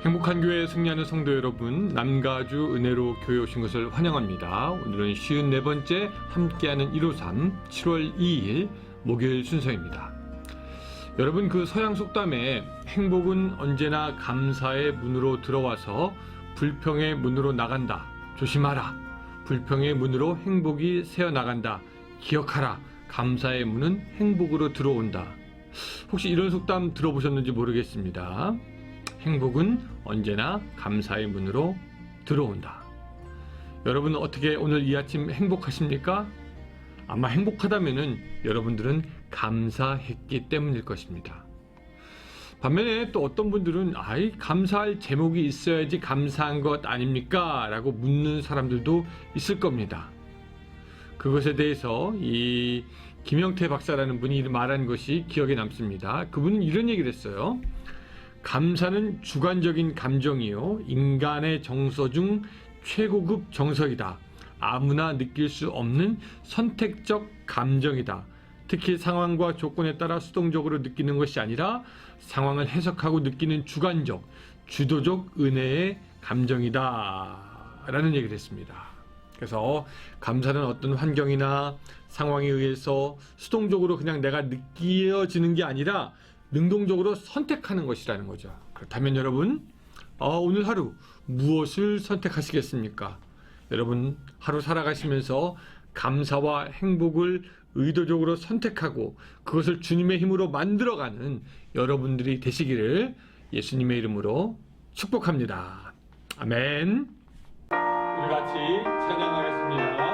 행복한 교회 승리하는 성도 여러분, 남가주 은혜로 교회 오신 것을 환영합니다. 오늘은 54번째 함께하는 153 7월 2일 목요일 순서입니다. 여러분, 그 서양 속담에 행복은 언제나 감사의 문으로 들어와서 불평의 문으로 나간다. 조심하라. 불평의 문으로 행복이 새어나간다. 기억하라. 감사의 문은 행복으로 들어온다. 혹시 이런 속담 들어보셨는지 모르겠습니다. 행복은 언제나 감사의 문으로 들어온다. 여러분은 어떻게 오늘 이 아침 행복하십니까? 아마 행복하다면은 여러분들은 감사했기 때문일 것입니다. 반면에 또 어떤 분들은 감사할 제목이 있어야지 감사한 것 아닙니까? 라고 묻는 사람들도 있을 겁니다. 그것에 대해서 이 김영태 박사라는 분이 말한 것이 기억에 남습니다. 그분은 이런 얘기를 했어요. 감사는 주관적인 감정이요, 인간의 정서 중 최고급 정서이다. 아무나 느낄 수 없는 선택적 감정이다. 특히 상황과 조건에 따라 수동적으로 느끼는 것이 아니라 상황을 해석하고 느끼는 주관적, 주도적 은혜의 감정이다. 라는 얘기를 했습니다. 그래서 감사는 어떤 환경이나 상황에 의해서 수동적으로 그냥 내가 느껴지는 게 아니라 능동적으로 선택하는 것이라는 거죠. 그렇다면 여러분, 오늘 하루 무엇을 선택하시겠습니까? 여러분, 하루 살아가시면서 감사와 행복을 의도적으로 선택하고 그것을 주님의 힘으로 만들어가는 여러분들이 되시기를 예수님의 이름으로 축복합니다. 아멘. 우리 같이 찬양하겠습니다.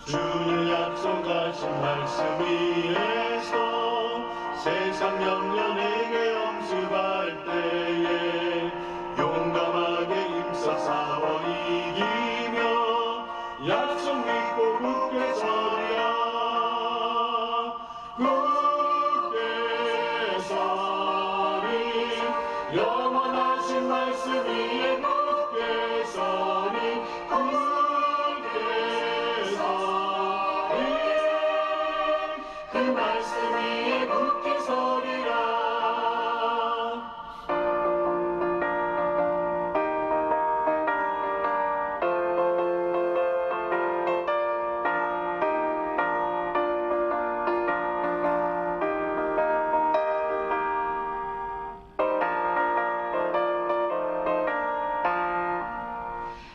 주님 약속하신 말씀 위에서 세상 영년에게 엄습할 때에 용감하게 힘써 싸워 이기며 약속 믿고 굳게 서리라. 굳게 서리 영원하신 말씀 위에 굳게 서리. 그 말씀 위에 굳게 서리라.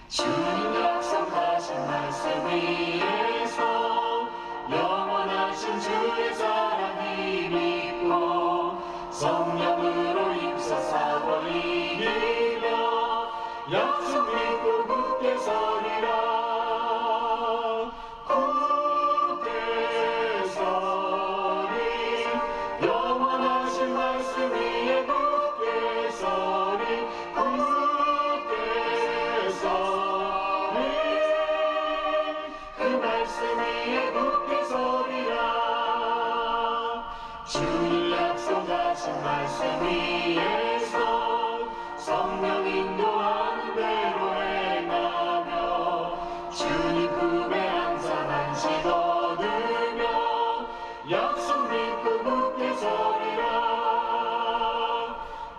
주님 약속하신 말씀 위에서 영원하신 주의 사랑 힘입고 성령으로 힘써 싸워 이기며 약속 믿고 굳게 서리라. 굳게 서리 영원하신 말씀 위에 굳게 서리. 굳게 서리 그 말씀 위에 굳게 서리라. 주님 약속하신 말씀 위에서 성령 인도하는 대로 행하며 주님 품에 항상 안식 얻으며 약속 믿고 굳게 서리라.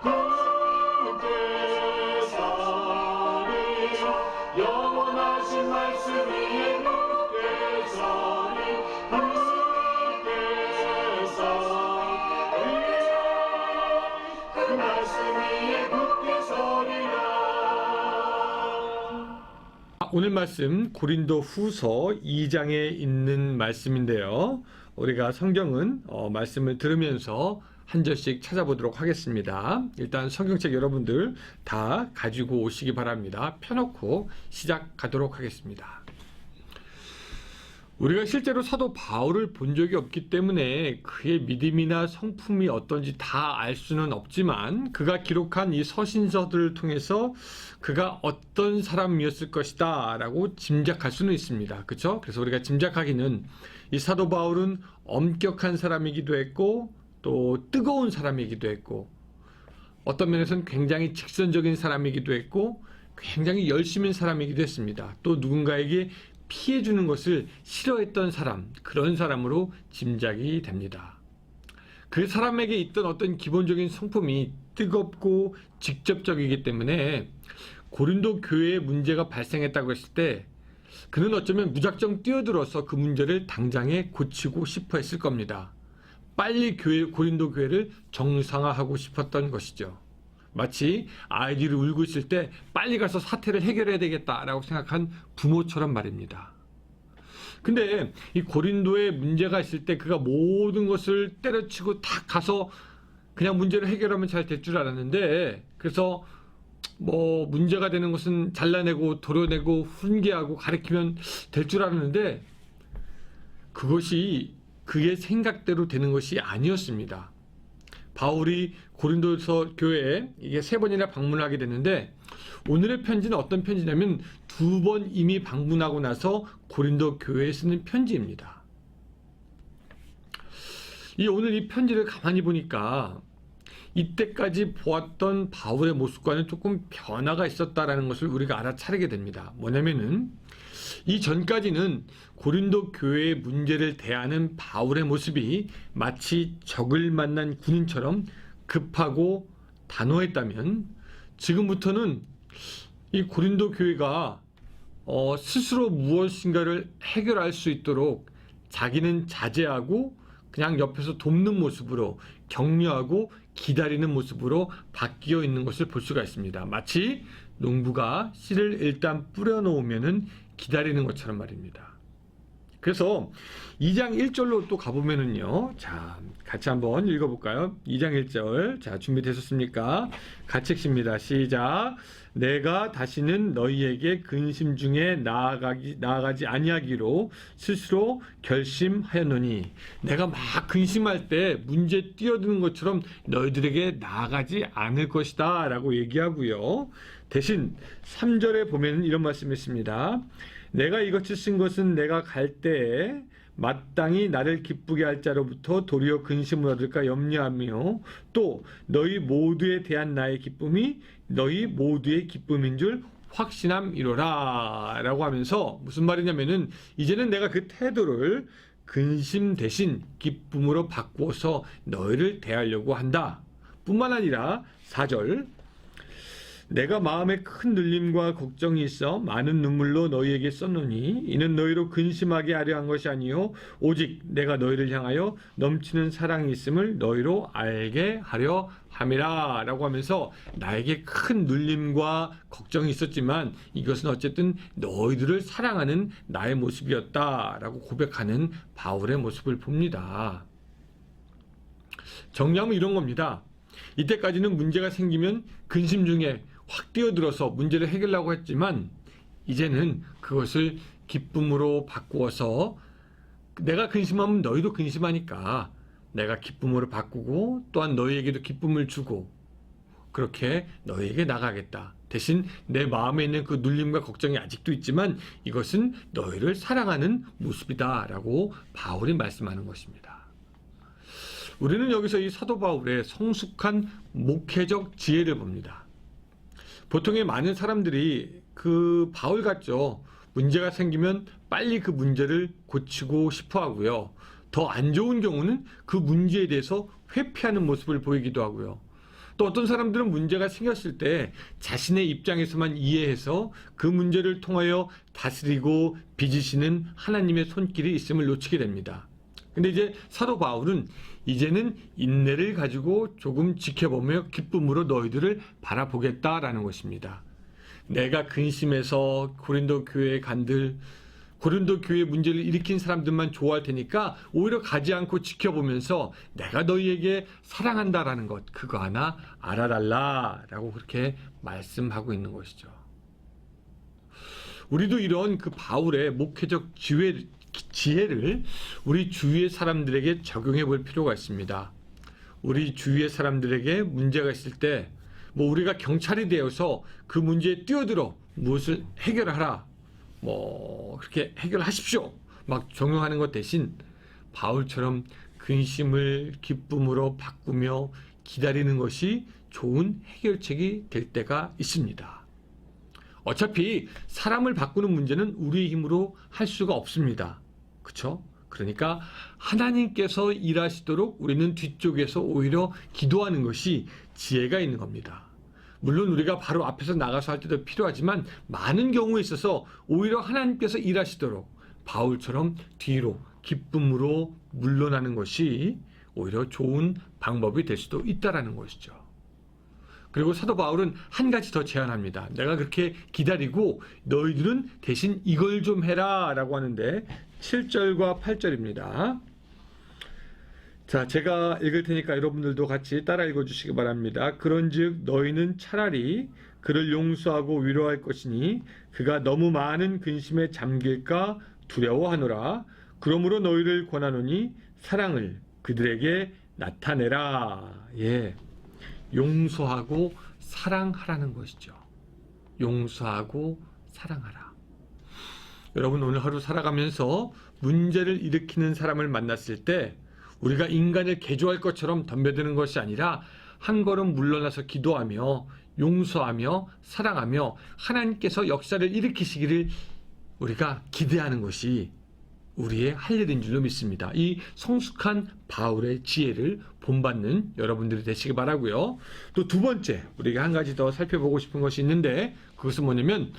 굳게 서리 영원하신 말씀 위에 굳게 서리. 굳게 서리 그 말씀 위에 굳게 서리라. 오늘 말씀 고린도 후서 2장에 있는 말씀인데요. 우리가 성경은 말씀을 들으면서 한 절씩 찾아보도록 하겠습니다. 일단 성경책 여러분들 다 가지고 오시기 바랍니다. 펴놓고 시작하도록 하겠습니다. 우리가 실제로 사도 바울을 본 적이 없기 때문에 그의 믿음이나 성품이 어떤지 다 알 수는 없지만 그가 기록한 이 서신서들을 통해서 그가 어떤 사람이었을 것이다 라고 짐작할 수는 있습니다. 그렇죠? 그래서 우리가 짐작하기는 이 사도 바울은 엄격한 사람이기도 했고 또 뜨거운 사람이기도 했고 어떤 면에서는 굉장히 직선적인 사람이기도 했고 굉장히 열심인 사람이기도 했습니다. 또 누군가에게 피해주는 것을 싫어했던 사람, 그런 사람으로 짐작이 됩니다. 그 사람에게 있던 어떤 기본적인 성품이 뜨겁고 직접적이기 때문에 고린도 교회에 문제가 발생했다고 했을 때 그는 어쩌면 무작정 뛰어들어서 그 문제를 당장에 고치고 싶어 했을 겁니다. 빨리 고린도 교회를 정상화하고 싶었던 것이죠. 마치 아이들이 울고 있을 때 빨리 가서 사태를 해결해야 되겠다라고 생각한 부모처럼 말입니다. 근데 이 고린도에 문제가 있을 때 그가 모든 것을 때려치고 탁 가서 그냥 문제를 해결하면 잘 될 줄 알았는데 그래서 뭐 문제가 되는 것은 잘라내고 도려내고 훈계하고 가르치면 될 줄 알았는데 그것이 그의 생각대로 되는 것이 아니었습니다. 바울이 고린도서 교회에 이게 3번이나 방문을 하게 됐는데 오늘의 편지는 어떤 편지냐면 2번 이미 방문하고 나서 고린도 교회에 쓰는 편지입니다. 오늘 이 편지를 가만히 보니까 이때까지 보았던 바울의 모습과는 조금 변화가 있었다라는 것을 우리가 알아차리게 됩니다. 뭐냐면은 이 전까지는 고린도 교회의 문제를 대하는 바울의 모습이 마치 적을 만난 군인처럼 급하고 단호했다면 지금부터는 이 고린도 교회가 스스로 무엇인가를 해결할 수 있도록 자기는 자제하고 그냥 옆에서 돕는 모습으로 격려하고 기다리는 모습으로 바뀌어 있는 것을 볼 수가 있습니다. 마치 농부가 씨를 일단 뿌려놓으면은 기다리는 것처럼 말입니다. 그래서 2장 1절로 또 가보면은요. 자, 같이 한번 읽어볼까요? 2장 1절. 자, 준비되셨습니까? 같이 읽습니다. 시작. 내가 다시는 너희에게 근심 중에 나아가지 아니하기로 스스로 결심하였노니 내가 막 근심할 때 문제 뛰어드는 것처럼 너희들에게 나아가지 않을 것이다 라고 얘기하고요. 대신 3절에 보면 이런 말씀이 있습니다. 내가 이것을 쓴 것은 내가 갈 때에 마땅히 나를 기쁘게 할 자로부터 도리어 근심을 얻을까 염려하며 또 너희 모두에 대한 나의 기쁨이 너희 모두의 기쁨인 줄 확신함이로라 라고 하면서 무슨 말이냐면은 이제는 내가 그 태도를 근심 대신 기쁨으로 바꾸어서 너희를 대하려고 한다. 뿐만 아니라 4절 내가 마음에 큰 눌림과 걱정이 있어 많은 눈물로 너희에게 썼노니 이는 너희로 근심하게 하려 한 것이 아니요 오직 내가 너희를 향하여 넘치는 사랑이 있음을 너희로 알게 하려 함이라 라고 하면서 나에게 큰 눌림과 걱정이 있었지만 이것은 어쨌든 너희들을 사랑하는 나의 모습이었다 라고 고백하는 바울의 모습을 봅니다. 정리하면 이런 겁니다. 이때까지는 문제가 생기면 근심 중에 확 뛰어들어서 문제를 해결하려고 했지만 이제는 그것을 기쁨으로 바꾸어서 내가 근심하면 너희도 근심하니까 내가 기쁨으로 바꾸고 또한 너희에게도 기쁨을 주고 그렇게 너희에게 나가겠다. 대신 내 마음에 있는 그 눌림과 걱정이 아직도 있지만 이것은 너희를 사랑하는 모습이다 라고 바울이 말씀하는 것입니다. 우리는 여기서 이 사도 바울의 성숙한 목회적 지혜를 봅니다. 보통의 많은 사람들이 그 바울 같죠. 문제가 생기면 빨리 그 문제를 고치고 싶어 하고요. 더 안 좋은 경우는 그 문제에 대해서 회피하는 모습을 보이기도 하고요. 또 어떤 사람들은 문제가 생겼을 때 자신의 입장에서만 이해해서 그 문제를 통하여 다스리고 빚으시는 하나님의 손길이 있음을 놓치게 됩니다. 근데 이제 사도 바울은 이제는 인내를 가지고 조금 지켜보며 기쁨으로 너희들을 바라보겠다라는 것입니다. 내가 근심해서 고린도 교회에 간들 고린도 교회 문제를 일으킨 사람들만 좋아할 테니까 오히려 가지 않고 지켜보면서 내가 너희에게 사랑한다라는 것 그거 하나 알아달라라고 그렇게 말씀하고 있는 것이죠. 우리도 이런 그 바울의 목회적 지혜를 우리 주위의 사람들에게 적용해 볼 필요가 있습니다. 우리 주위의 사람들에게 문제가 있을 때 뭐 우리가 경찰이 되어서 그 문제에 뛰어들어 무엇을 해결하라 그렇게 해결하십시오 막 종용하는 것 대신 바울처럼 근심을 기쁨으로 바꾸며 기다리는 것이 좋은 해결책이 될 때가 있습니다. 어차피 사람을 바꾸는 문제는 우리의 힘으로 할 수가 없습니다. 그렇죠? 그러니까 하나님께서 일하시도록 우리는 뒤쪽에서 오히려 기도하는 것이 지혜가 있는 겁니다. 물론 우리가 바로 앞에서 나가서 할 때도 필요하지만 많은 경우에 있어서 오히려 하나님께서 일하시도록 바울처럼 뒤로 기쁨으로 물러나는 것이 오히려 좋은 방법이 될 수도 있다라는 것이죠. 그리고 사도 바울은 한 가지 더 제안합니다. 내가 그렇게 기다리고 너희들은 대신 이걸 좀 해라 라고 하는데 7절과 8절입니다. 자, 제가 읽을 테니까 여러분들도 같이 따라 읽어주시기 바랍니다. 그런즉 너희는 차라리 그를 용서하고 위로할 것이니 그가 너무 많은 근심에 잠길까 두려워하노라. 그러므로 너희를 권하노니 사랑을 그들에게 나타내라. 예, 용서하고 사랑하라는 것이죠. 용서하고 사랑하라. 여러분 오늘 하루 살아가면서 문제를 일으키는 사람을 만났을 때 우리가 인간을 개조할 것처럼 덤벼드는 것이 아니라 한 걸음 물러나서 기도하며 용서하며 사랑하며 하나님께서 역사를 일으키시기를 우리가 기대하는 것이 우리의 할 일인 줄로 믿습니다. 이 성숙한 바울의 지혜를 본받는 여러분들이 되시기 바라고요. 또 두 번째 우리가 한 가지 더 살펴보고 싶은 것이 있는데 그것은 뭐냐면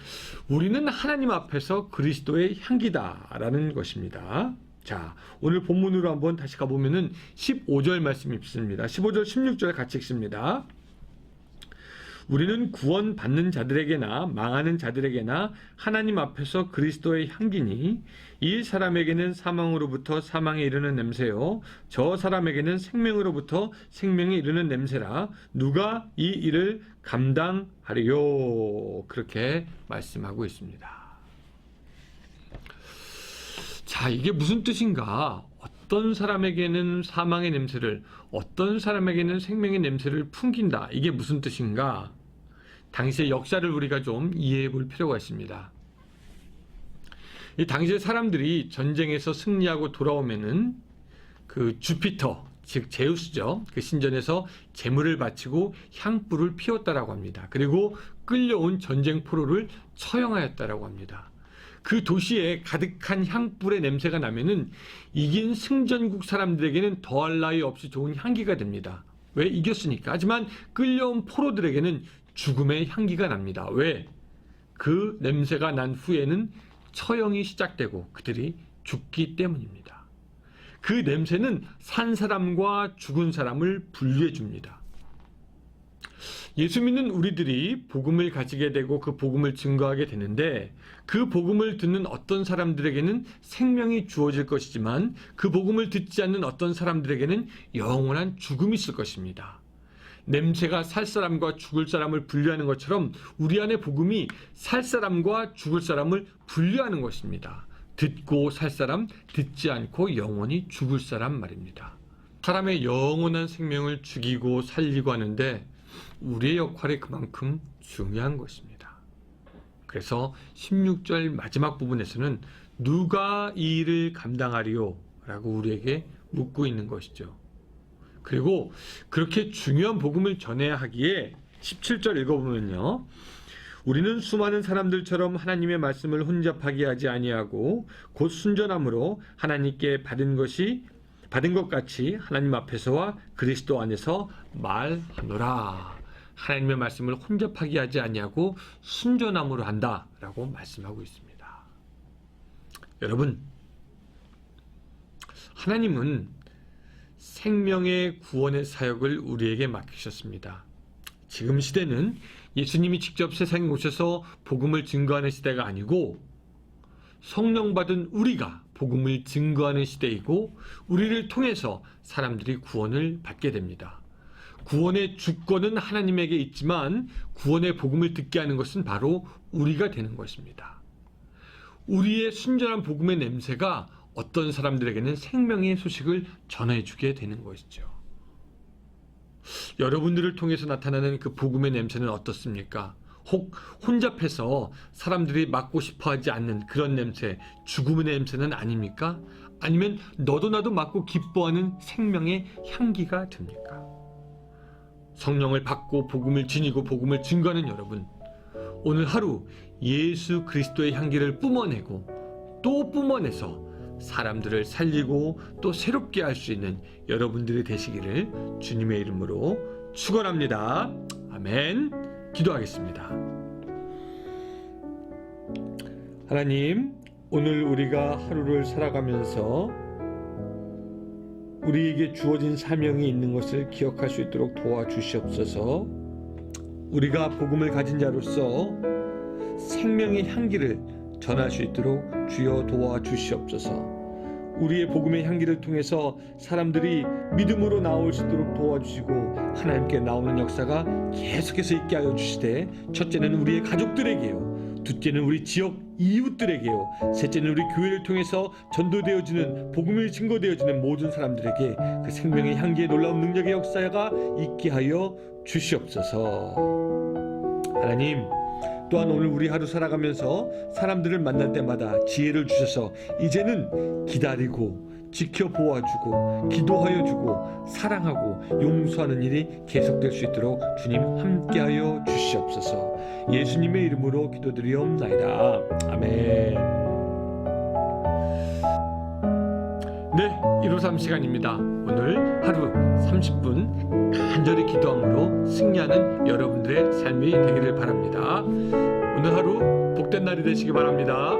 우리는 하나님 앞에서 그리스도의 향기다라는 것입니다. 자, 오늘 본문으로 한번 다시 가보면은 15절 말씀이 있습니다. 15절 16절 같이 읽습니다. 우리는 구원 받는 자들에게나 망하는 자들에게나 하나님 앞에서 그리스도의 향기니 이 사람에게는 사망으로부터 사망에 이르는 냄새요 저 사람에게는 생명으로부터 생명에 이르는 냄새라 누가 이 일을 감당하리요 그렇게 말씀하고 있습니다. 자, 이게 무슨 뜻인가? 어떤 사람에게는 사망의 냄새를, 어떤 사람에게는 생명의 냄새를 풍긴다. 이게 무슨 뜻인가? 당시의 역사를 우리가 좀 이해해 볼 필요가 있습니다. 이 당시의 사람들이 전쟁에서 승리하고 돌아오면은 그 주피터, 즉 제우스죠. 그 신전에서 제물을 바치고 향불을 피웠다라고 합니다. 그리고 끌려온 전쟁 포로를 처형하였다라고 합니다. 그 도시에 가득한 향불의 냄새가 나면은 이긴 승전국 사람들에게는 더할 나위 없이 좋은 향기가 됩니다. 왜? 이겼으니까. 하지만 끌려온 포로들에게는 죽음의 향기가 납니다. 왜? 그 냄새가 난 후에는 처형이 시작되고 그들이 죽기 때문입니다. 그 냄새는 산 사람과 죽은 사람을 분리해 줍니다. 예수 믿는 우리들이 복음을 가지게 되고 그 복음을 증거하게 되는데 그 복음을 듣는 어떤 사람들에게는 생명이 주어질 것이지만 그 복음을 듣지 않는 어떤 사람들에게는 영원한 죽음이 있을 것입니다. 냄새가 살 사람과 죽을 사람을 분리하는 것처럼 우리 안에 복음이 살 사람과 죽을 사람을 분리하는 것입니다. 듣고 살 사람, 듣지 않고 영원히 죽을 사람 말입니다. 사람의 영원한 생명을 죽이고 살리고 하는데 우리의 역할이 그만큼 중요한 것입니다. 그래서 16절 마지막 부분에서는 누가 이 일을 감당하리요? 라고 우리에게 묻고 있는 것이죠. 그리고 그렇게 중요한 복음을 전해야 하기에 17절 읽어보면요. 우리는 수많은 사람들처럼 하나님의 말씀을 혼잡하게 하지 아니하고 곧 순전함으로 하나님께 받은 것 같이 하나님 앞에서와 그리스도 안에서 말하노라. 하나님의 말씀을 혼잡하게 하지 아니하고 순전함으로 한다라고 말씀하고 있습니다. 여러분, 하나님은 생명의 구원의 사역을 우리에게 맡기셨습니다. 지금 시대는 예수님이 직접 세상에 오셔서 복음을 증거하는 시대가 아니고 성령 받은 우리가 복음을 증거하는 시대이고 우리를 통해서 사람들이 구원을 받게 됩니다. 구원의 주권은 하나님에게 있지만 구원의 복음을 듣게 하는 것은 바로 우리가 되는 것입니다. 우리의 순전한 복음의 냄새가 어떤 사람들에게는 생명의 소식을 전해주게 되는 것이죠. 여러분들을 통해서 나타나는 그 복음의 냄새는 어떻습니까? 혹 혼잡해서 사람들이 맡고 싶어하지 않는 그런 냄새, 죽음의 냄새는 아닙니까? 아니면 너도 나도 맡고 기뻐하는 생명의 향기가 됩니까? 성령을 받고 복음을 지니고 복음을 증거하는 여러분, 오늘 하루 예수 그리스도의 향기를 뿜어내고 또 뿜어내서 사람들을 살리고 또 새롭게 할 수 있는 여러분들이 되시기를 주님의 이름으로 축원합니다. 아멘. 기도하겠습니다. 하나님, 오늘 우리가 하루를 살아가면서 우리에게 주어진 사명이 있는 것을 기억할 수 있도록 도와주시옵소서. 우리가 복음을 가진 자로서 생명의 향기를 전할 수 있도록 주여 도와주시옵소서. 우리의 복음의 향기를 통해서 사람들이 믿음으로 나올 수 있도록 도와주시고 하나님께 나오는 역사가 계속해서 있게 하여 주시되, 첫째는 우리의 가족들에게요, 둘째는 우리 지역 이웃들에게요, 셋째는 우리 교회를 통해서 전도되어지는 복음이 증거되어지는 모든 사람들에게 그 생명의 향기의 놀라운 능력의 역사가 있게 하여 주시옵소서. 하나님, 또한 오늘 우리 하루 살아가면서 사람들을 만날 때마다 지혜를 주셔서 이제는 기다리고 지켜보아주고 기도하여 주고 사랑하고 용서하는 일이 계속될 수 있도록 주님 함께하여 주시옵소서. 예수님의 이름으로 기도드리옵나이다. 아멘. 네, 153 시간입니다. 오늘 하루 30분 간절히 기도함으로 승리하는 여러분들의 삶이 되기를 바랍니다. 오늘 하루 복된 날이 되시기 바랍니다.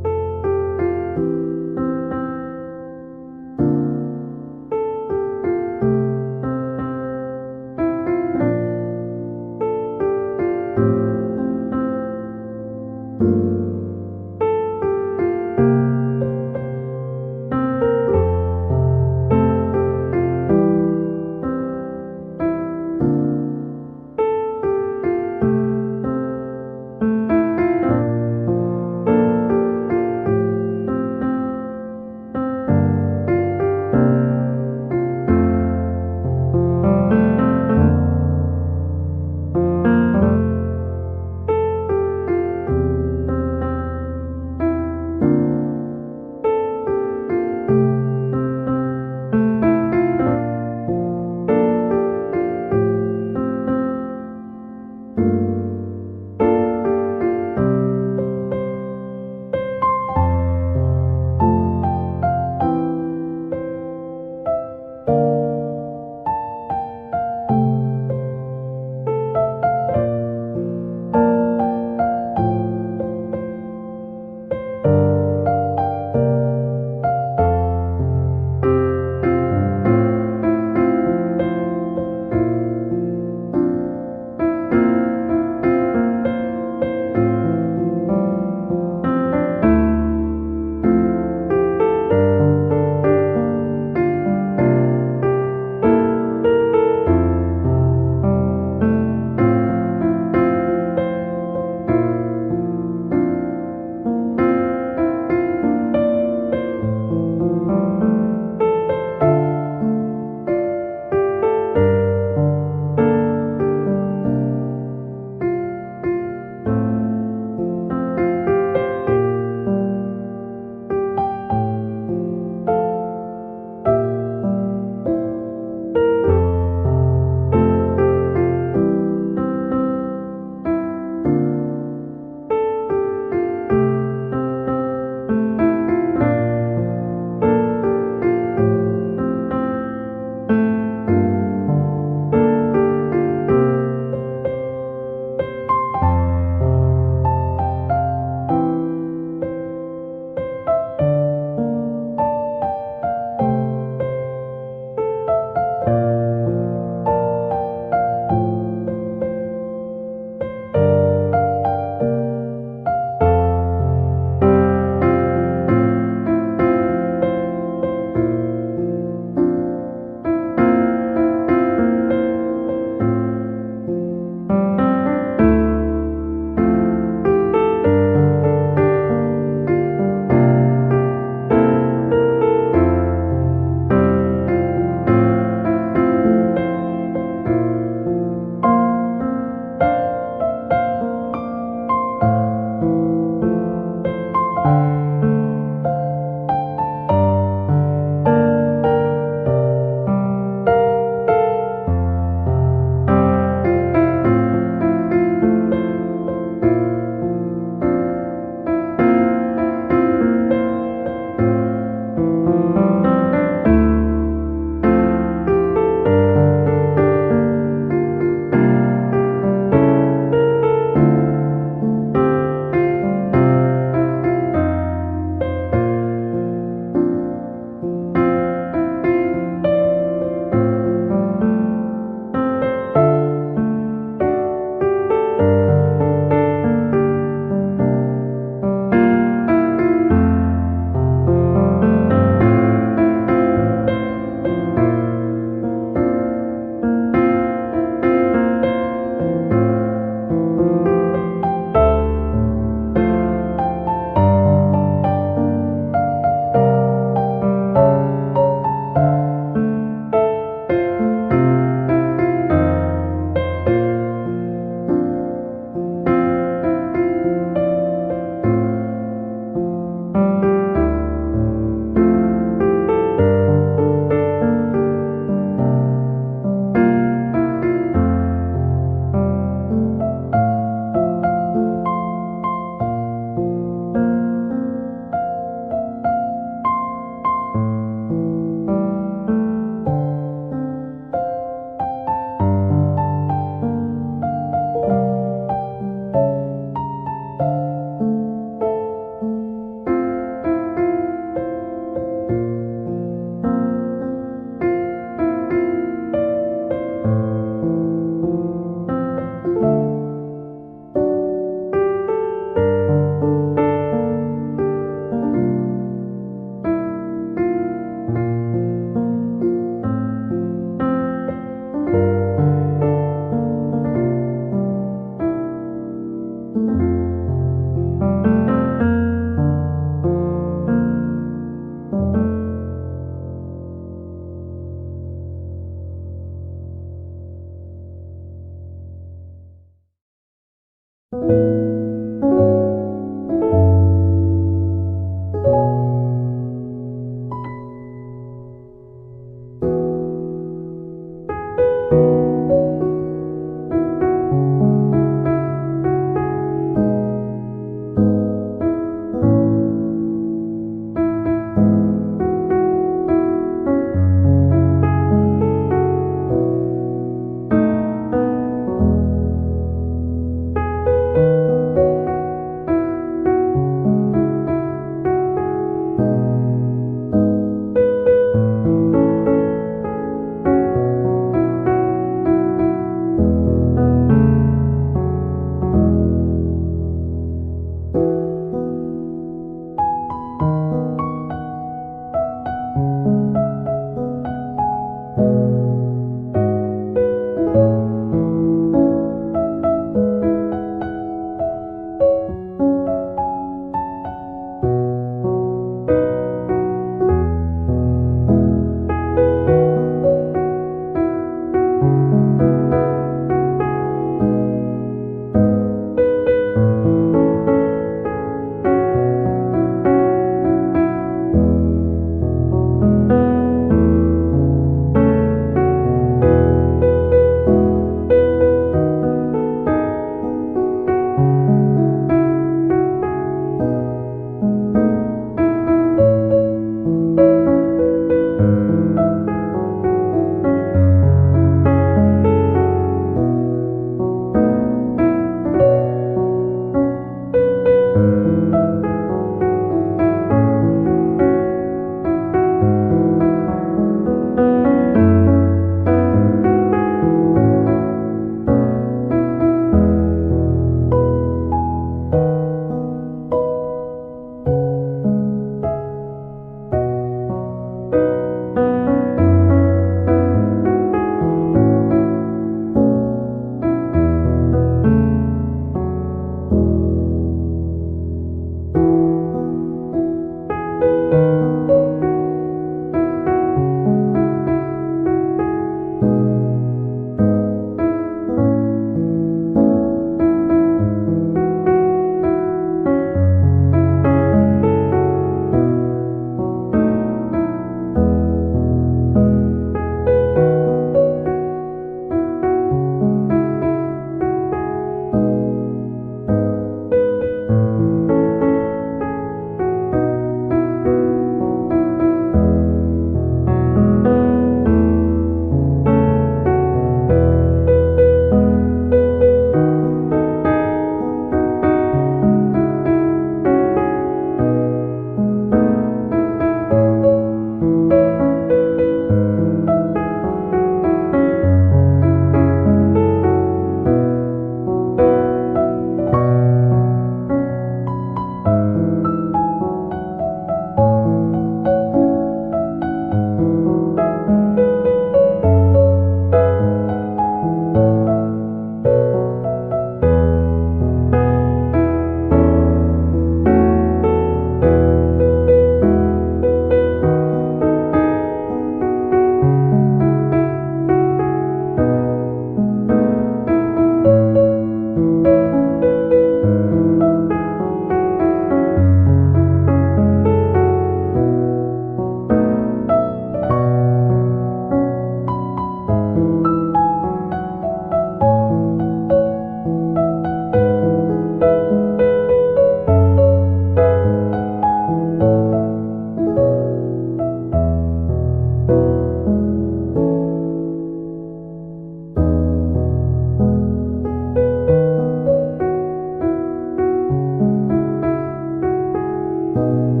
주옵소서.